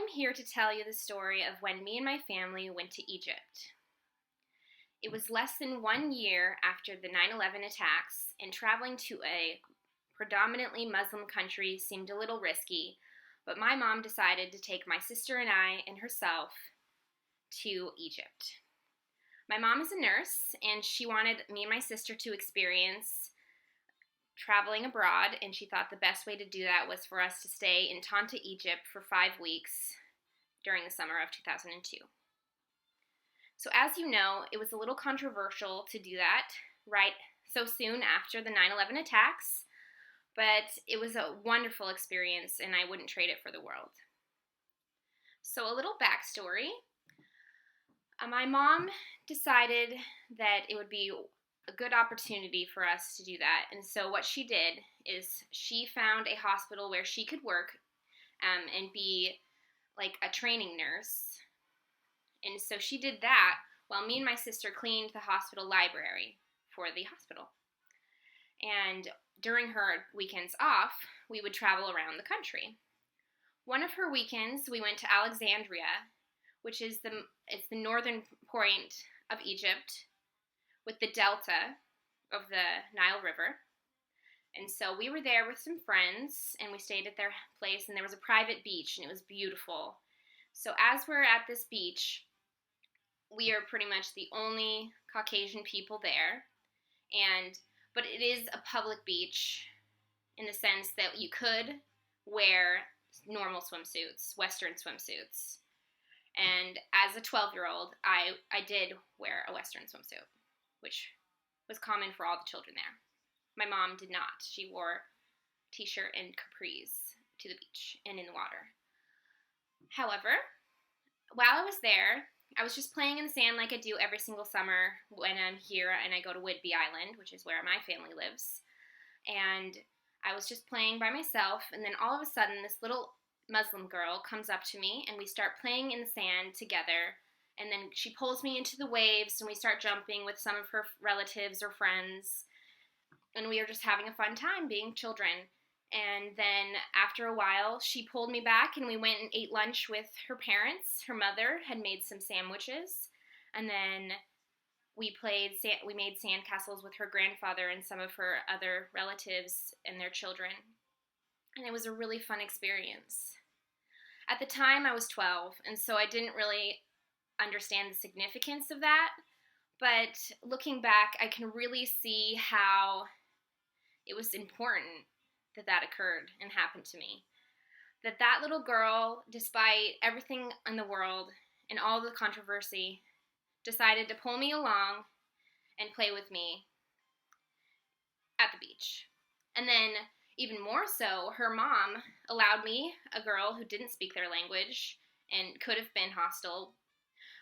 am here to tell you the story of when me and my family went to Egypt. It was less than 1 year after the 9/11 attacks, and traveling to a predominantly Muslim country seemed a little risky, but my mom decided to take my sister and I and herself to Egypt. My mom is a nurse, and she wanted me and my sister to experience traveling abroad, and she thought the best way to do that was for us to stay in Tanta, Egypt for 5 weeks during the summer of 2002. So as you know, it was a little controversial to do that right so soon after the 9/11 attacks, but it was a wonderful experience and I wouldn't trade it for the world. So a little backstory. My mom decided that it would be a good opportunity for us to do that. And so what she did is she found a hospital where she could work and be like a training nurse. And so she did that while me and my sister cleaned the hospital library for the hospital. And during her weekends off, we would travel around the country. One of her weekends, we went to Alexandria, which is the northern point of Egypt with the delta of the Nile River. And so we were there with some friends, and we stayed at their place, and there was a private beach, and it was beautiful. So as we're at this beach, we are pretty much the only Caucasian people there, but it is a public beach in the sense that you could wear normal swimsuits, Western swimsuits. And as a 12-year-old, I did wear a Western swimsuit, which was common for all the children there. My mom did not. She wore t-shirt and capris to the beach and in the water. However, while I was there, I was just playing in the sand like I do every single summer when I'm here and I go to Whidbey Island, which is where my family lives. And I was just playing by myself, and then all of a sudden this little Muslim girl comes up to me and we start playing in the sand together, and then she pulls me into the waves and we start jumping with some of her relatives or friends, and we are just having a fun time being children. And then after a while she pulled me back and we went and ate lunch with her parents. Her mother had made some sandwiches, and then we made sandcastles with her grandfather and some of her other relatives and their children. And it was a really fun experience. At the time, I was 12, and so I didn't really understand the significance of that. But looking back, I can really see how it was important that that occurred and happened to me. That little girl, despite everything in the world and all the controversy, decided to pull me along and play with me at the beach. And then even more so, her mom allowed me, a girl who didn't speak their language and could have been hostile,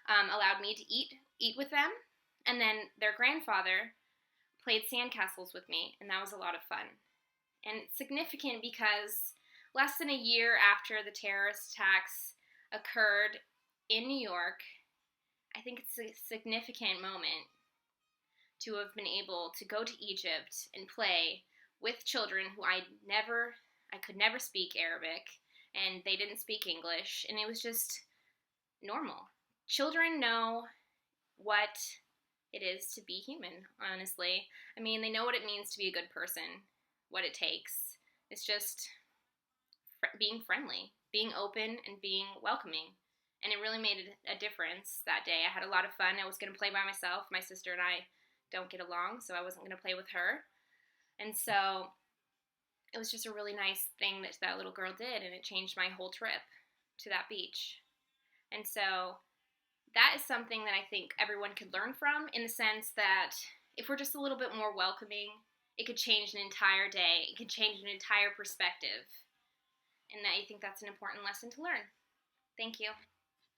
allowed me to eat with them. And then their grandfather played sandcastles with me, and that was a lot of fun. And it's significant because less than a year after the terrorist attacks occurred in New York, I think it's a significant moment to have been able to go to Egypt and play with children who I could never speak Arabic, and they didn't speak English, and it was just normal. Children know what it is to be human, honestly. I mean, they know what it means to be a good person, what it takes. It's just being friendly, being open, and being welcoming. And it really made a difference that day. I had a lot of fun. I was going to play by myself. My sister and I don't get along, so I wasn't going to play with her. And so it was just a really nice thing that that little girl did, and it changed my whole trip to that beach. And so that is something that I think everyone could learn from, in the sense that if we're just a little bit more welcoming, it could change an entire day. It could change an entire perspective. And I think that's an important lesson to learn. Thank you.